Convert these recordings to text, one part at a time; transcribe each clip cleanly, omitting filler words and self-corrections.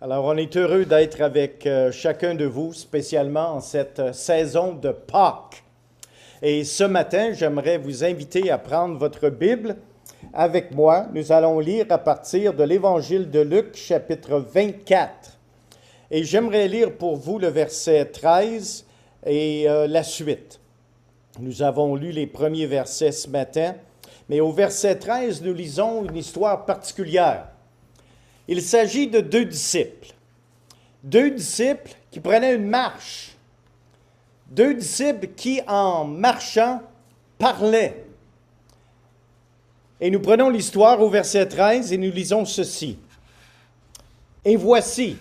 Alors, on est heureux d'être avec chacun de vous, spécialement en cette saison de Pâques. Et ce matin, j'aimerais vous inviter à prendre votre Bible avec moi. Nous allons lire à partir de l'Évangile de Luc, chapitre 24. Et j'aimerais lire pour vous le verset 13 et la suite. Nous avons lu les premiers versets ce matin, mais au verset 13, nous lisons une histoire particulière. Il s'agit de deux disciples. Deux disciples qui prenaient une marche. Deux disciples qui, en marchant, parlaient. Et nous prenons l'histoire au verset 13 et nous lisons ceci. Et voici,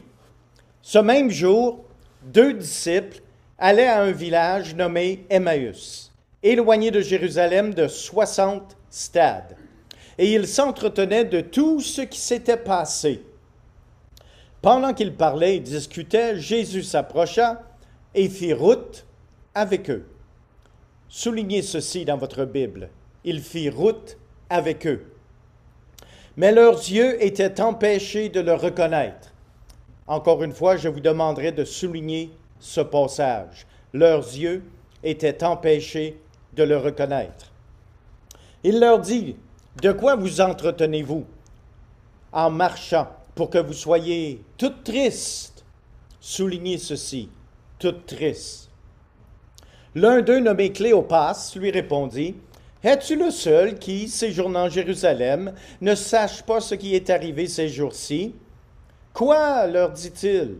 ce même jour, deux disciples allaient à un village nommé Emmaüs, éloigné de Jérusalem de 60 stades. Et ils s'entretenaient de tout ce qui s'était passé. Pendant qu'ils parlaient et discutaient, Jésus s'approcha et fit route avec eux. Soulignez ceci dans votre Bible. Il fit route avec eux. Mais leurs yeux étaient empêchés de le reconnaître. Encore une fois, je vous demanderai de souligner ce passage. Leurs yeux étaient empêchés de le reconnaître. Il leur dit, « De quoi vous entretenez-vous en marchant pour que vous soyez toutes tristes? » Soulignez ceci, toutes tristes. L'un d'eux, nommé Cléopas, lui répondit, « Es-tu le seul qui, séjournant à Jérusalem, ne sache pas ce qui est arrivé ces jours-ci? » « Quoi? Leur dit-il.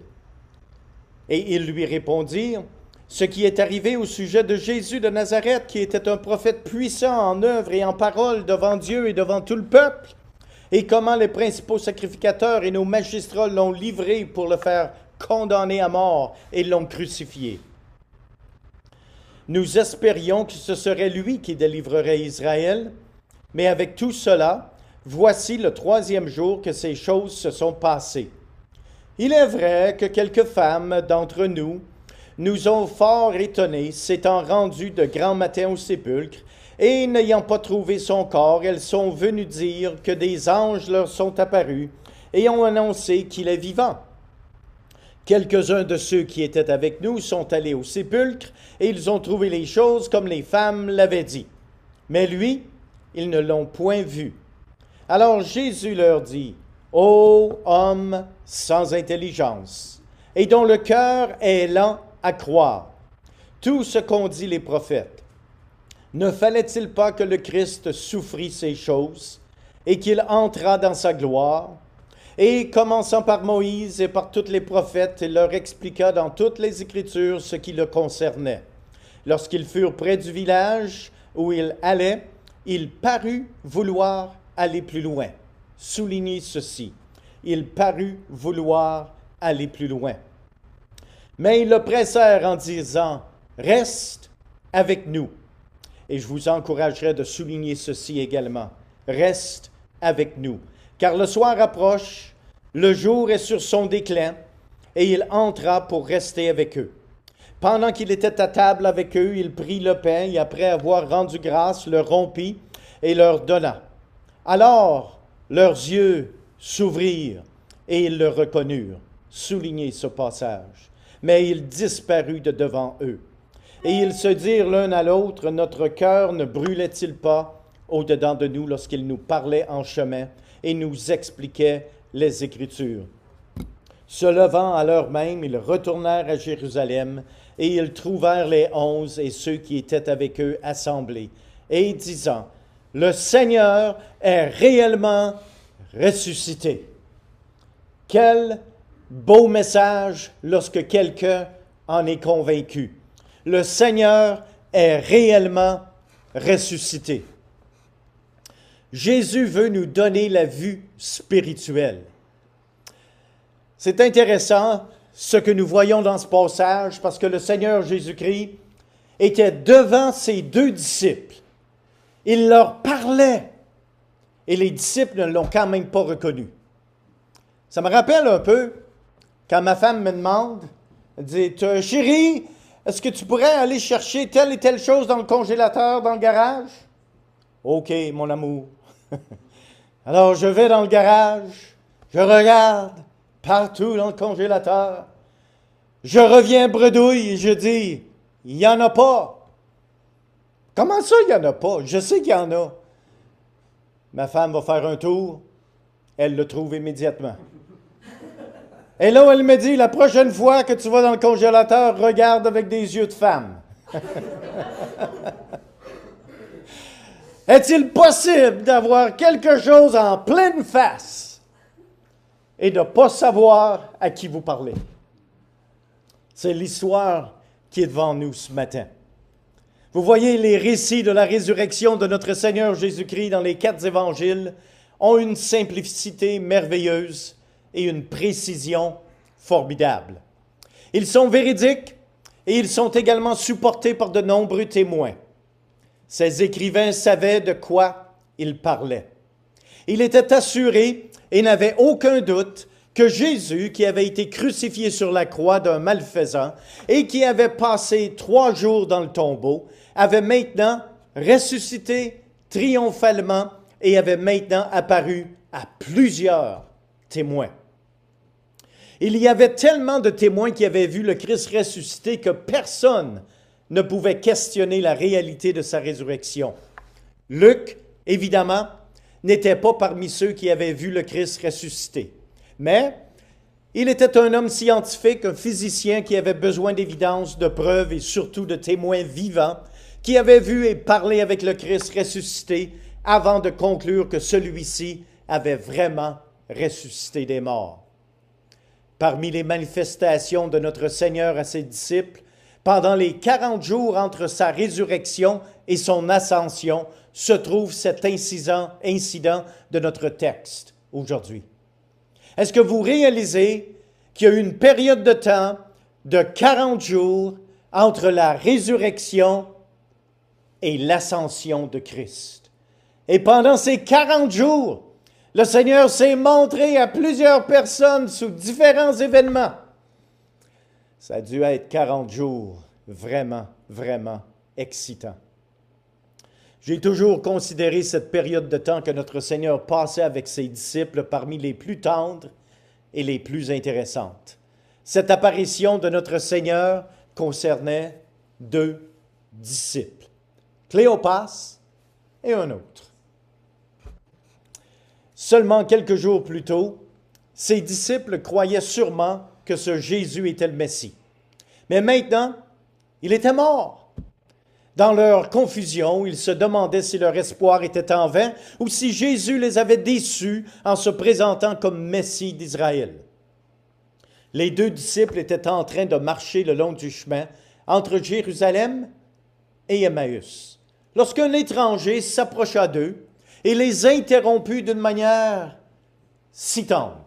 Et ils lui répondirent, « Ce qui est arrivé au sujet de Jésus de Nazareth, qui était un prophète puissant en œuvre et en parole devant Dieu et devant tout le peuple, et comment les principaux sacrificateurs et nos magistrats l'ont livré pour le faire condamner à mort et l'ont crucifié. Nous espérions que ce serait lui qui délivrerait Israël, mais avec tout cela, voici le troisième jour que ces choses se sont passées. Il est vrai que quelques femmes d'entre nous ont fort étonnés, s'étant rendues de grand matin au sépulcre, et n'ayant pas trouvé son corps, elles sont venues dire que des anges leur sont apparus et ont annoncé qu'il est vivant. Quelques-uns de ceux qui étaient avec nous sont allés au sépulcre, et ils ont trouvé les choses comme les femmes l'avaient dit. Mais lui, ils ne l'ont point vu. Alors Jésus leur dit, « Ô homme sans intelligence, et dont le cœur est lent à croire, tout ce qu'ont dit les prophètes, ne fallait-il pas que le Christ souffrit ces choses, et qu'il entrât dans sa gloire? Et commençant par Moïse et par tous les prophètes, il leur expliqua dans toutes les Écritures ce qui le concernait. Lorsqu'ils furent près du village où il allait, il parut vouloir aller plus loin. » Soulignez ceci. Il parut vouloir aller plus loin. Mais ils le pressèrent en disant, « Reste avec nous. » Et je vous encouragerai de souligner ceci également. « Reste avec nous. » Car le soir approche, le jour est sur son déclin, et il entra pour rester avec eux. Pendant qu'il était à table avec eux, il prit le pain, et après avoir rendu grâce, le rompit et leur donna. Alors, leurs yeux s'ouvrirent et ils le reconnurent. Soulignez ce passage. Mais il disparut de devant eux. Et ils se dirent l'un à l'autre, notre cœur ne brûlait-il pas au-dedans de nous lorsqu'il nous parlait en chemin et nous expliquait les Écritures? Se levant à l'heure même, ils retournèrent à Jérusalem et ils trouvèrent les 11 et ceux qui étaient avec eux assemblés et disant, « Le Seigneur est réellement ressuscité. » Quel beau message lorsque quelqu'un en est convaincu. Le Seigneur est réellement ressuscité. Jésus veut nous donner la vue spirituelle. C'est intéressant ce que nous voyons dans ce passage parce que le Seigneur Jésus-Christ était devant ses deux disciples. Il leur parlait et les disciples ne l'ont quand même pas reconnu. Ça me rappelle un peu quand ma femme me demande, elle dit, « Chérie, est-ce que tu pourrais aller chercher telle et telle chose dans le congélateur, dans le garage? » « OK, mon amour. » Alors, je vais dans le garage, je regarde, partout dans le congélateur. Je reviens bredouille et je dis, il n'y en a pas. Comment ça, il n'y en a pas? Je sais qu'il y en a. Ma femme va faire un tour, elle le trouve immédiatement. Et là, elle me dit, la prochaine fois que tu vas dans le congélateur, regarde avec des yeux de femme. Est-il possible d'avoir quelque chose en pleine face et de ne pas savoir à qui vous parlez? C'est l'histoire qui est devant nous ce matin. Vous voyez, les récits de la résurrection de notre Seigneur Jésus-Christ dans les 4 évangiles ont une simplicité merveilleuse et une précision formidable. Ils sont véridiques et ils sont également supportés par de nombreux témoins. Ces écrivains savaient de quoi ils parlaient. Il était assuré et n'avait aucun doute que Jésus, qui avait été crucifié sur la croix d'un malfaisant et qui avait passé 3 jours dans le tombeau, avait maintenant ressuscité triomphalement et avait maintenant apparu à plusieurs témoins. Il y avait tellement de témoins qui avaient vu le Christ ressuscité que personne ne pouvait questionner la réalité de sa résurrection. Luc, évidemment, n'était pas parmi ceux qui avaient vu le Christ ressuscité. Mais il était un homme scientifique, un physicien qui avait besoin d'évidence, de preuves et surtout de témoins vivants qui avaient vu et parlé avec le Christ ressuscité avant de conclure que celui-ci avait vraiment ressuscité des morts. Parmi les manifestations de notre Seigneur à ses disciples, pendant les 40 jours entre sa résurrection et son ascension, se trouve cet incident de notre texte aujourd'hui. Est-ce que vous réalisez qu'il y a eu une période de temps de 40 jours entre la résurrection et l'ascension de Christ? Et pendant ces 40 jours, le Seigneur s'est montré à plusieurs personnes sous différents événements. Ça a dû être 40 jours vraiment, vraiment excitants. J'ai toujours considéré cette période de temps que notre Seigneur passait avec ses disciples parmi les plus tendres et les plus intéressantes. Cette apparition de notre Seigneur concernait 2 disciples, Cléopas et un autre. Seulement quelques jours plus tôt, ses disciples croyaient sûrement que ce Jésus était le Messie. Mais maintenant, il était mort. Dans leur confusion, ils se demandaient si leur espoir était en vain ou si Jésus les avait déçus en se présentant comme Messie d'Israël. Les 2 disciples étaient en train de marcher le long du chemin entre Jérusalem et Emmaüs, lorsqu'un étranger s'approcha d'eux et les interrompit d'une manière si tendre.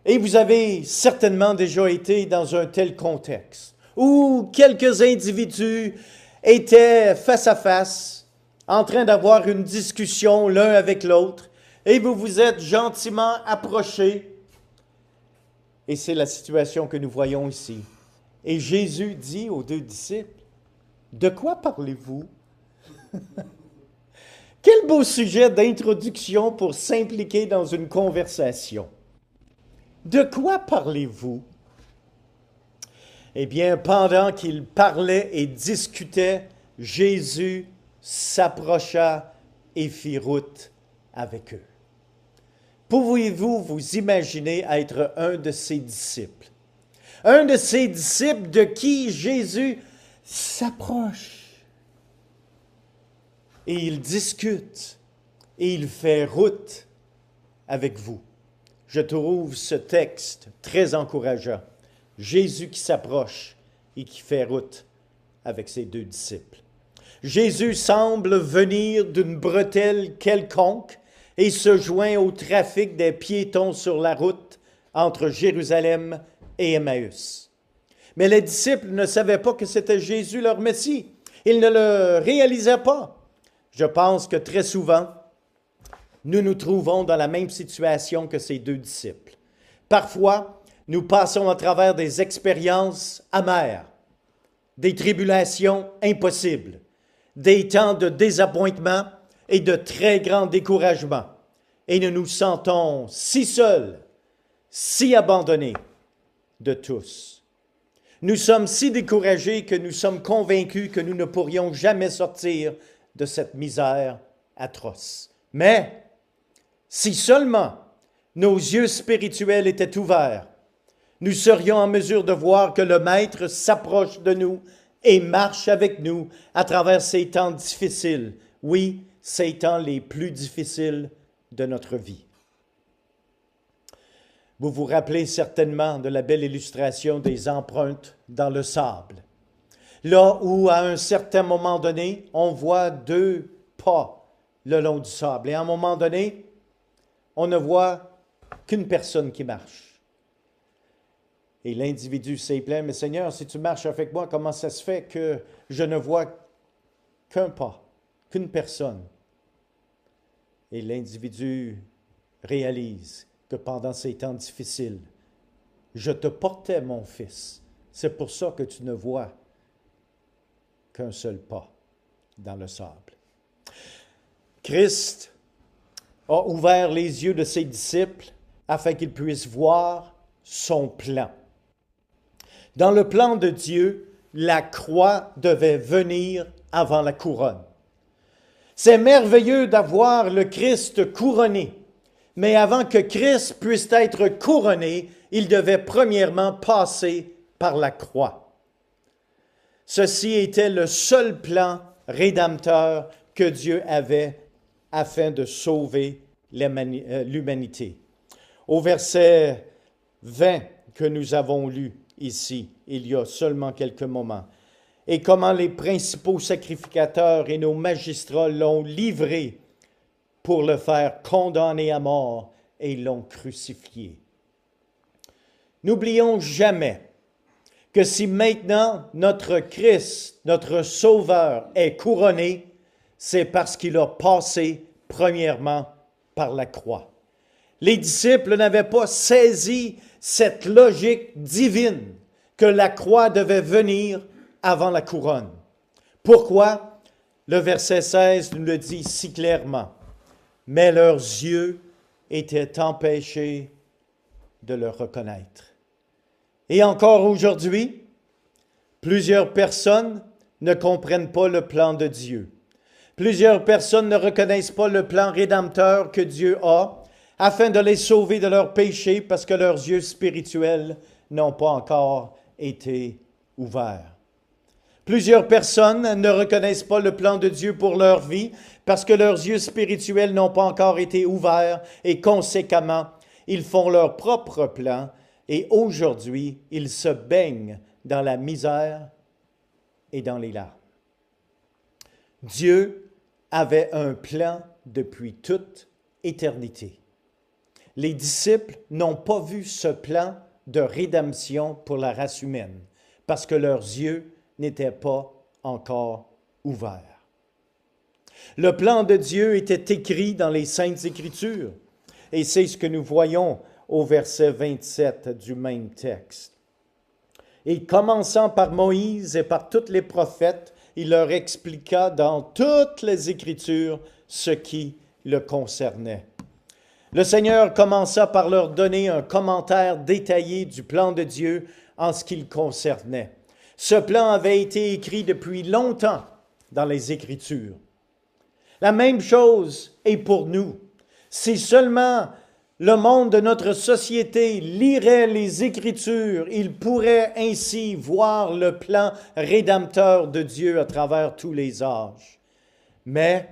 Et vous avez certainement déjà été dans un tel contexte, où quelques individus étaient face à face, en train d'avoir une discussion l'un avec l'autre, et vous vous êtes gentiment approchés. Et c'est la situation que nous voyons ici. Et Jésus dit aux 2 disciples, « De quoi parlez-vous? » Quel beau sujet d'introduction pour s'impliquer dans une conversation. De quoi parlez-vous? Eh bien, pendant qu'ils parlaient et discutaient, Jésus s'approcha et fit route avec eux. Pouvez-vous vous imaginer être un de ses disciples? Un de ses disciples de qui Jésus s'approche. Et il discute et il fait route avec vous. Je trouve ce texte très encourageant. Jésus qui s'approche et qui fait route avec ses 2 disciples. Jésus semble venir d'une bretelle quelconque et se joint au trafic des piétons sur la route entre Jérusalem et Emmaüs. Mais les disciples ne savaient pas que c'était Jésus leur Messie. Ils ne le réalisaient pas. Je pense que très souvent, nous nous trouvons dans la même situation que ces 2 disciples. Parfois, nous passons à travers des expériences amères, des tribulations impossibles, des temps de désappointement et de très grand découragement. Et nous nous sentons si seuls, si abandonnés de tous. Nous sommes si découragés que nous sommes convaincus que nous ne pourrions jamais sortir de cette misère atroce. Mais si seulement nos yeux spirituels étaient ouverts, nous serions en mesure de voir que le Maître s'approche de nous et marche avec nous à travers ces temps difficiles. Oui, ces temps les plus difficiles de notre vie. Vous vous rappelez certainement de la belle illustration des empreintes dans le sable. Là où, à un certain moment donné, on voit 2 pas le long du sable. Et à un moment donné, on ne voit qu'une personne qui marche. Et l'individu s'est plaint, mais Seigneur, si tu marches avec moi, comment ça se fait que je ne vois qu'un pas, qu'une personne? Et l'individu réalise que pendant ces temps difficiles, je te portais, mon fils. C'est pour ça que tu ne vois qu'un seul pas dans le sable. Christ a ouvert les yeux de ses disciples afin qu'ils puissent voir son plan. Dans le plan de Dieu, la croix devait venir avant la couronne. C'est merveilleux d'avoir le Christ couronné, mais avant que Christ puisse être couronné, il devait premièrement passer par la croix. Ceci était le seul plan rédempteur que Dieu avait afin de sauver l'humanité. Au verset 20 que nous avons lu ici, il y a seulement quelques moments, et comment les principaux sacrificateurs et nos magistrats l'ont livré pour le faire condamner à mort et l'ont crucifié. N'oublions jamais que si maintenant notre Christ, notre Sauveur, est couronné, c'est parce qu'il a passé premièrement par la croix. Les disciples n'avaient pas saisi cette logique divine que la croix devait venir avant la couronne. Pourquoi? Le verset 16 nous le dit si clairement. Mais leurs yeux étaient empêchés de le reconnaître. Et encore aujourd'hui, plusieurs personnes ne comprennent pas le plan de Dieu. Plusieurs personnes ne reconnaissent pas le plan rédempteur que Dieu a afin de les sauver de leurs péchés parce que leurs yeux spirituels n'ont pas encore été ouverts. Plusieurs personnes ne reconnaissent pas le plan de Dieu pour leur vie parce que leurs yeux spirituels n'ont pas encore été ouverts et conséquemment, ils font leur propre plan et aujourd'hui, ils se baignent dans la misère et dans les larmes. Dieu avait un plan depuis toute éternité. Les disciples n'ont pas vu ce plan de rédemption pour la race humaine parce que leurs yeux n'étaient pas encore ouverts. Le plan de Dieu était écrit dans les Saintes Écritures et c'est ce que nous voyons au verset 27 du même texte. Et commençant par Moïse et par tous les prophètes, il leur expliqua dans toutes les Écritures ce qui le concernait. Le Seigneur commença par leur donner un commentaire détaillé du plan de Dieu en ce qui le concernait. Ce plan avait été écrit depuis longtemps dans les Écritures. La même chose est pour nous. Si seulement le monde de notre société lirait les Écritures, il pourrait ainsi voir le plan rédempteur de Dieu à travers tous les âges. Mais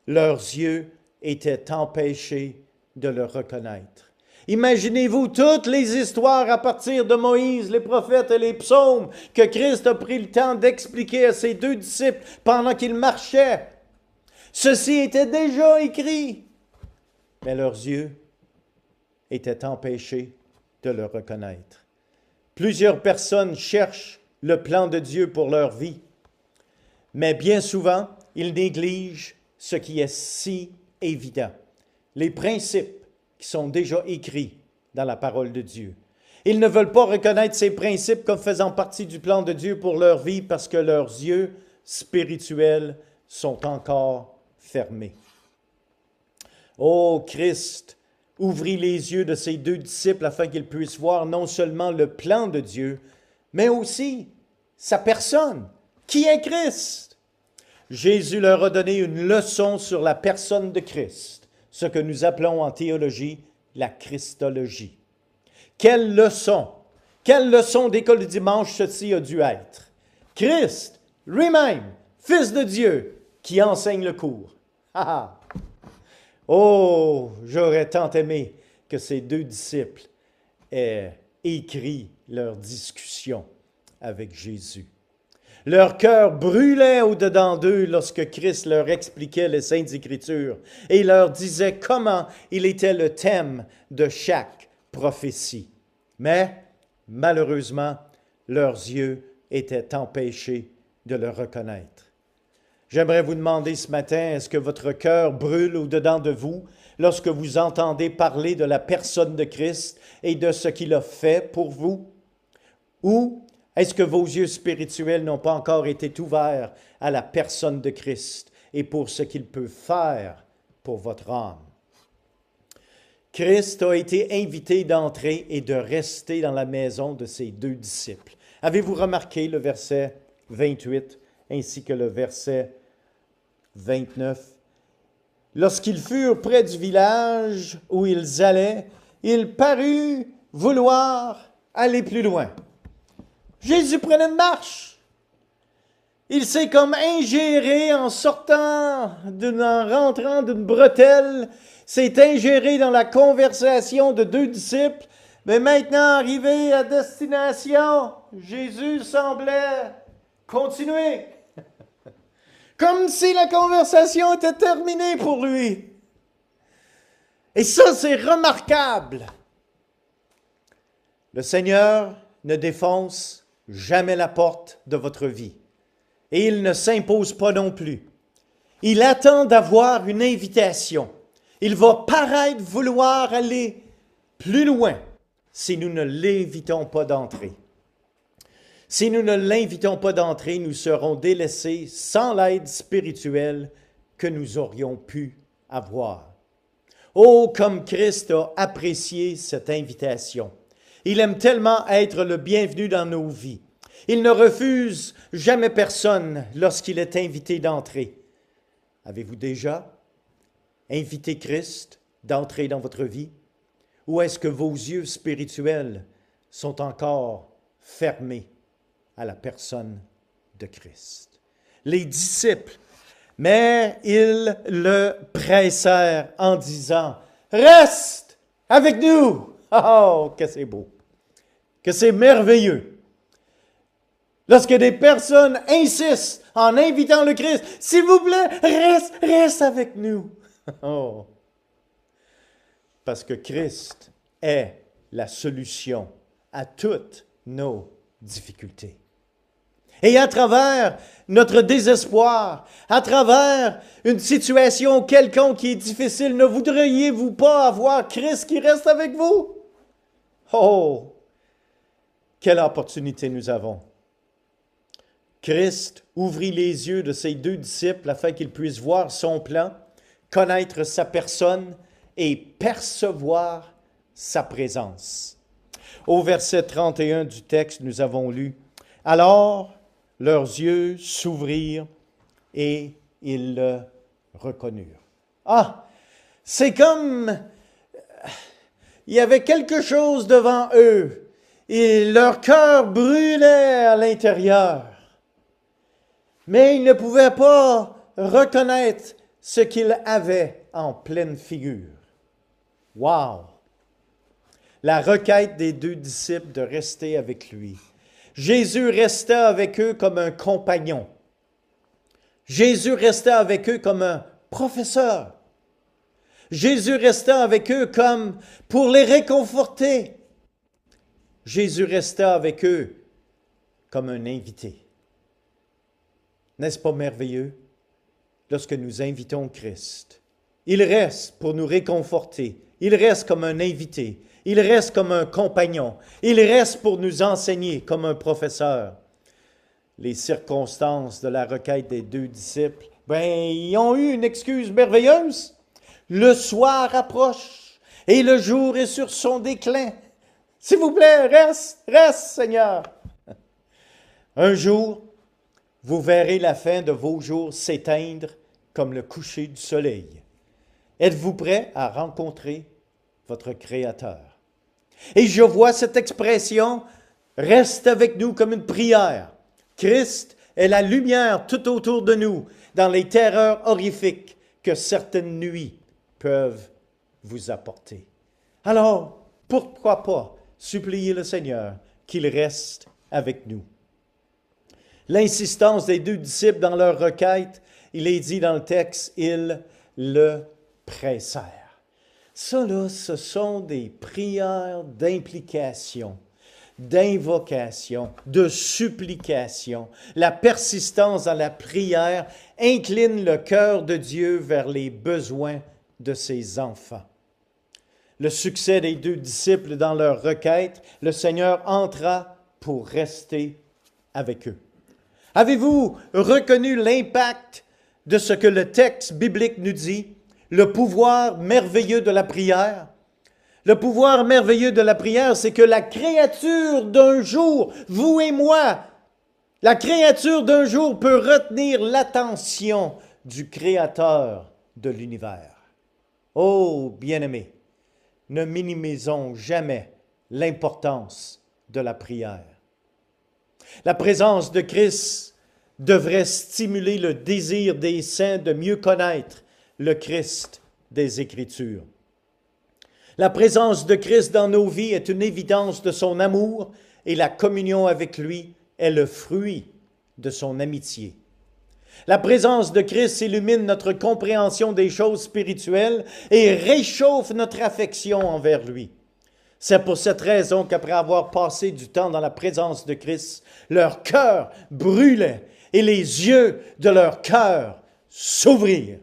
leurs yeux étaient empêchés de le reconnaître. Imaginez-vous toutes les histoires à partir de Moïse, les prophètes et les psaumes que Christ a pris le temps d'expliquer à ses 2 disciples pendant qu'ils marchaient. Ceci était déjà écrit, mais leurs yeux étaient empêchés de le reconnaître. Plusieurs personnes cherchent le plan de Dieu pour leur vie, mais bien souvent, ils négligent ce qui est si évident, les principes qui sont déjà écrits dans la parole de Dieu. Ils ne veulent pas reconnaître ces principes comme faisant partie du plan de Dieu pour leur vie parce que leurs yeux spirituels sont encore fermés. Ô Christ, ouvrit les yeux de ses deux disciples afin qu'ils puissent voir non seulement le plan de Dieu, mais aussi sa personne, qui est Christ. Jésus leur a donné une leçon sur la personne de Christ, ce que nous appelons en théologie la Christologie. Quelle leçon d'école du dimanche ceci a dû être? Christ, lui-même, Fils de Dieu, qui enseigne le cours. Ah, ah. Oh, j'aurais tant aimé que ces deux disciples aient écrit leur discussion avec Jésus. Leur cœur brûlait au-dedans d'eux lorsque Christ leur expliquait les Saintes Écritures et leur disait comment il était le thème de chaque prophétie. Mais, malheureusement, leurs yeux étaient empêchés de le reconnaître. J'aimerais vous demander ce matin, est-ce que votre cœur brûle au-dedans de vous lorsque vous entendez parler de la personne de Christ et de ce qu'il a fait pour vous? Ou est-ce que vos yeux spirituels n'ont pas encore été ouverts à la personne de Christ et pour ce qu'il peut faire pour votre âme? Christ a été invité d'entrer et de rester dans la maison de ses deux disciples. Avez-vous remarqué le verset 28 ainsi que le verset 29? Lorsqu'ils furent près du village où ils allaient, il parut vouloir aller plus loin. Jésus prenait une marche. Il s'est comme ingéré en rentrant d'une bretelle, s'est ingéré dans la conversation de deux disciples, mais maintenant arrivé à destination, Jésus semblait continuer. Comme si la conversation était terminée pour lui. Et ça, c'est remarquable. Le Seigneur ne défonce jamais la porte de votre vie. Et il ne s'impose pas non plus. Il attend d'avoir une invitation. Il va paraître vouloir aller plus loin si nous ne l'invitons pas d'entrer. Si nous ne l'invitons pas d'entrer, nous serons délaissés sans l'aide spirituelle que nous aurions pu avoir. Oh, comme Christ a apprécié cette invitation. Il aime tellement être le bienvenu dans nos vies. Il ne refuse jamais personne lorsqu'il est invité d'entrer. Avez-vous déjà invité Christ d'entrer dans votre vie? Ou est-ce que vos yeux spirituels sont encore fermés à la personne de Christ? Les disciples, mais ils le pressèrent en disant, « Reste avec nous! » Oh, que c'est beau! Que c'est merveilleux! Lorsque des personnes insistent en invitant le Christ, « S'il vous plaît, reste avec nous! » Oh! Parce que Christ est la solution à toutes nos difficultés. Et à travers notre désespoir, à travers une situation quelconque qui est difficile, ne voudriez-vous pas avoir Christ qui reste avec vous? Oh! Quelle opportunité nous avons! Christ ouvrit les yeux de ses deux disciples afin qu'ils puissent voir son plan, connaître sa personne et percevoir sa présence. Au verset 31 du texte, nous avons lu, « Alors leurs yeux s'ouvrirent et ils le reconnurent. » Ah, c'est comme il y avait quelque chose devant eux et leur cœur brûlait à l'intérieur. Mais ils ne pouvaient pas reconnaître ce qu'ils avaient en pleine figure. Wow! La requête des deux disciples de rester avec lui. Jésus resta avec eux comme un compagnon. Jésus resta avec eux comme un professeur. Jésus resta avec eux comme pour les réconforter. Jésus resta avec eux comme un invité. N'est-ce pas merveilleux? Lorsque nous invitons Christ, il reste pour nous réconforter. Il reste comme un invité. Il reste comme un compagnon. Il reste pour nous enseigner comme un professeur. Les circonstances de la requête des deux disciples, ils ont eu une excuse merveilleuse. Le soir approche. Et le jour est sur son déclin. S'il vous plaît, reste, reste, Seigneur. Un jour, vous verrez la fin de vos jours s'éteindre comme le coucher du soleil. Êtes-vous prêt à rencontrer votre Créateur? Et je vois cette expression « reste avec nous » comme une prière. Christ est la lumière tout autour de nous dans les terreurs horrifiques que certaines nuits peuvent vous apporter. Alors, pourquoi pas supplier le Seigneur qu'il reste avec nous? L'insistance des deux disciples dans leur requête, il est dit dans le texte, ils le pressèrent. Ça, là, ce sont des prières d'implication, d'invocation, de supplication. La persistance dans la prière incline le cœur de Dieu vers les besoins de ses enfants. Le succès des deux disciples dans leur requête, le Seigneur entra pour rester avec eux. Avez-vous reconnu l'impact de ce que le texte biblique nous dit? Le pouvoir merveilleux de la prière. Le pouvoir merveilleux de la prière, c'est que la créature d'un jour, vous et moi, la créature d'un jour peut retenir l'attention du Créateur de l'univers. Oh, bien-aimés, ne minimisons jamais l'importance de la prière. La présence de Christ devrait stimuler le désir des saints de mieux connaître le Christ des Écritures. La présence de Christ dans nos vies est une évidence de son amour et la communion avec lui est le fruit de son amitié. La présence de Christ illumine notre compréhension des choses spirituelles et réchauffe notre affection envers lui. C'est pour cette raison qu'après avoir passé du temps dans la présence de Christ, leur cœur brûlait et les yeux de leur cœur s'ouvrirent.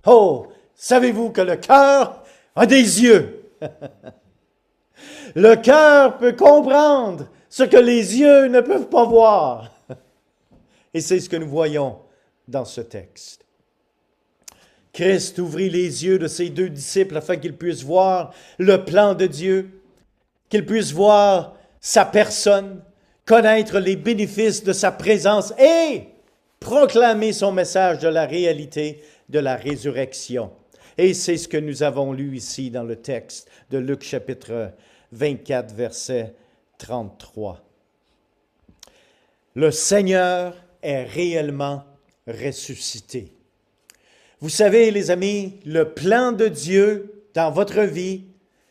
Oh, savez-vous que le cœur a des yeux? Le cœur peut comprendre ce que les yeux ne peuvent pas voir. Et c'est ce que nous voyons dans ce texte. Christ ouvrit les yeux de ses deux disciples afin qu'ils puissent voir le plan de Dieu, qu'ils puissent voir sa personne, connaître les bénéfices de sa présence et proclamer son message de la réalité de la résurrection. Et c'est ce que nous avons lu ici dans le texte de Luc chapitre 24, verset 33. Le Seigneur est réellement ressuscité. Vous savez, les amis, le plan de Dieu dans votre vie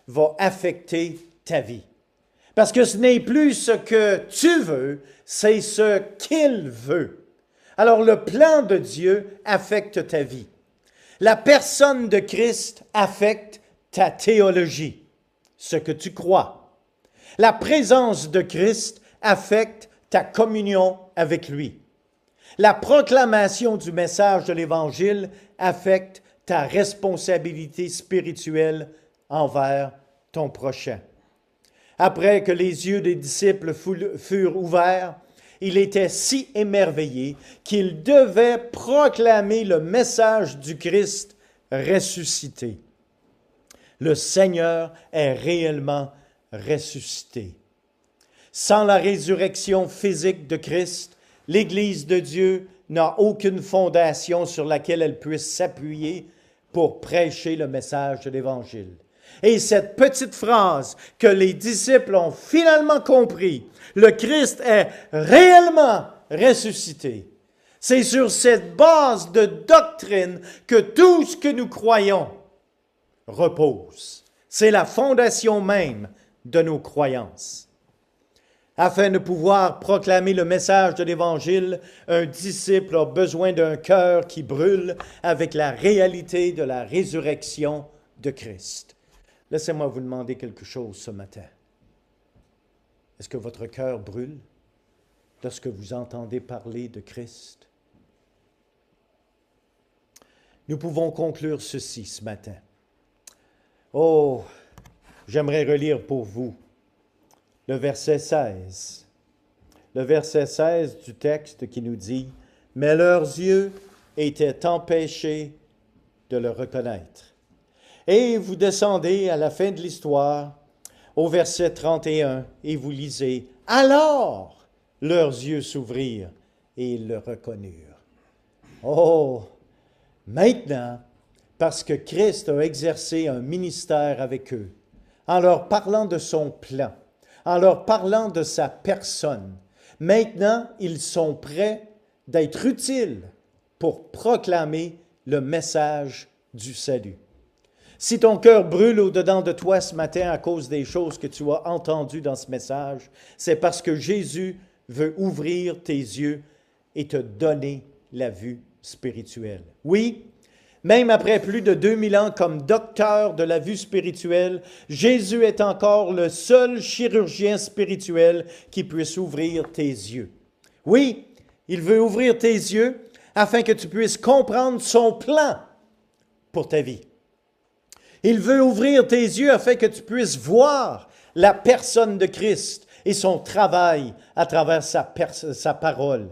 va affecter ta vie. Parce que ce n'est plus ce que tu veux, c'est ce qu'il veut. Alors le plan de Dieu affecte ta vie. La personne de Christ affecte ta théologie, ce que tu crois. La présence de Christ affecte ta communion avec lui. La proclamation du message de l'Évangile affecte ta responsabilité spirituelle envers ton prochain. Après que les yeux des disciples furent ouverts, il était si émerveillé qu'il devait proclamer le message du Christ ressuscité. Le Seigneur est réellement ressuscité. Sans la résurrection physique de Christ, l'Église de Dieu n'a aucune fondation sur laquelle elle puisse s'appuyer pour prêcher le message de l'Évangile. Et cette petite phrase que les disciples ont finalement compris, le Christ est réellement ressuscité. C'est sur cette base de doctrine que tout ce que nous croyons repose. C'est la fondation même de nos croyances. Afin de pouvoir proclamer le message de l'Évangile, un disciple a besoin d'un cœur qui brûle avec la réalité de la résurrection de Christ. Laissez-moi vous demander quelque chose ce matin. Est-ce que votre cœur brûle lorsque vous entendez parler de Christ? Nous pouvons conclure ceci ce matin. Oh, j'aimerais relire pour vous le verset 16. Le verset 16 du texte qui nous dit « Mais leurs yeux étaient empêchés de le reconnaître. Et vous descendez à la fin de l'histoire, au verset 31, et vous lisez, « Alors leurs yeux s'ouvrirent et ils le reconnurent. » Oh, maintenant, parce que Christ a exercé un ministère avec eux, en leur parlant de son plan, en leur parlant de sa personne, maintenant, ils sont prêts d'être utiles pour proclamer le message du salut. Si ton cœur brûle au-dedans de toi ce matin à cause des choses que tu as entendues dans ce message, c'est parce que Jésus veut ouvrir tes yeux et te donner la vue spirituelle. Oui, même après plus de 2000 ans comme docteur de la vue spirituelle, Jésus est encore le seul chirurgien spirituel qui puisse ouvrir tes yeux. Oui, il veut ouvrir tes yeux afin que tu puisses comprendre son plan pour ta vie. Il veut ouvrir tes yeux afin que tu puisses voir la personne de Christ et son travail à travers sa parole.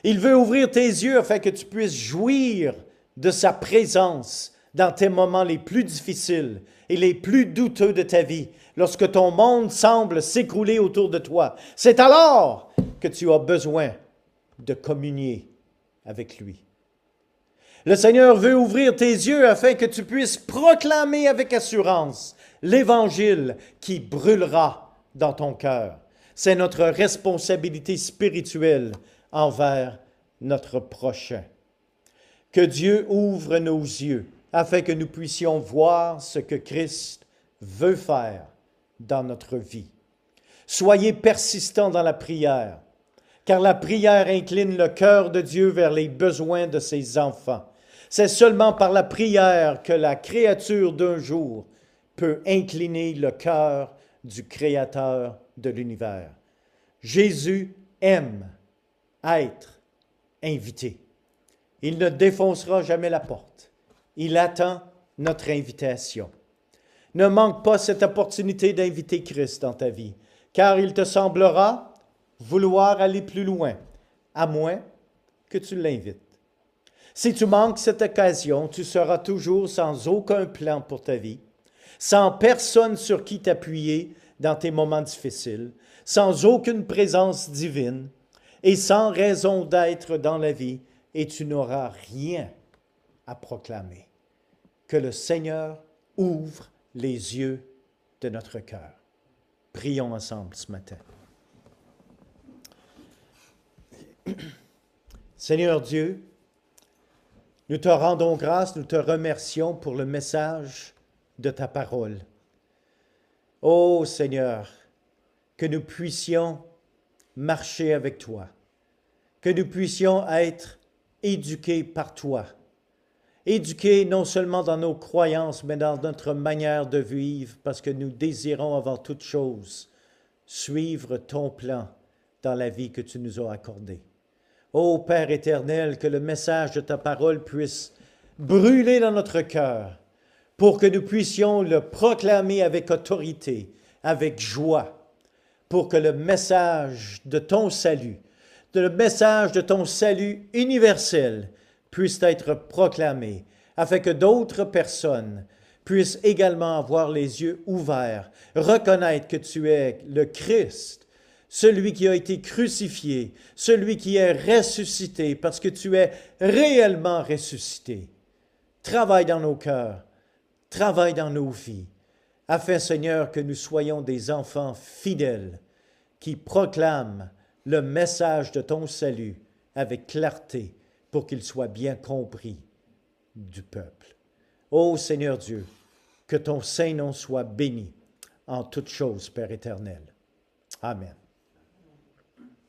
Il veut ouvrir tes yeux afin que tu puisses jouir de sa présence dans tes moments les plus difficiles et les plus douteux de ta vie, lorsque ton monde semble s'écrouler autour de toi. C'est alors que tu as besoin de communier avec lui. Le Seigneur veut ouvrir tes yeux afin que tu puisses proclamer avec assurance l'Évangile qui brûlera dans ton cœur. C'est notre responsabilité spirituelle envers notre prochain. Que Dieu ouvre nos yeux afin que nous puissions voir ce que Christ veut faire dans notre vie. Soyez persistants dans la prière, car la prière incline le cœur de Dieu vers les besoins de ses enfants. C'est seulement par la prière que la créature d'un jour peut incliner le cœur du Créateur de l'univers. Jésus aime être invité. Il ne défoncera jamais la porte. Il attend notre invitation. Ne manque pas cette opportunité d'inviter Christ dans ta vie, car il te semblera vouloir aller plus loin, à moins que tu l'invites. Si tu manques cette occasion, tu seras toujours sans aucun plan pour ta vie, sans personne sur qui t'appuyer dans tes moments difficiles, sans aucune présence divine et sans raison d'être dans la vie, et tu n'auras rien à proclamer. Que le Seigneur ouvre les yeux de notre cœur. Prions ensemble ce matin. Seigneur Dieu, nous te rendons grâce, nous te remercions pour le message de ta parole. Ô Seigneur, que nous puissions marcher avec toi, que nous puissions être éduqués par toi, éduqués non seulement dans nos croyances, mais dans notre manière de vivre, parce que nous désirons avant toute chose suivre ton plan dans la vie que tu nous as accordée. Ô Père éternel, que le message de ta parole puisse brûler dans notre cœur pour que nous puissions le proclamer avec autorité, avec joie, pour que le message de ton salut, le message de ton salut universel puisse être proclamé, afin que d'autres personnes puissent également avoir les yeux ouverts, reconnaître que tu es le Christ, celui qui a été crucifié, celui qui est ressuscité, parce que tu es réellement ressuscité. Travaille dans nos cœurs, travaille dans nos vies, afin, Seigneur, que nous soyons des enfants fidèles qui proclament le message de ton salut avec clarté pour qu'il soit bien compris du peuple. Ô Seigneur Dieu, que ton Saint-Nom soit béni en toutes choses, Père éternel. Amen.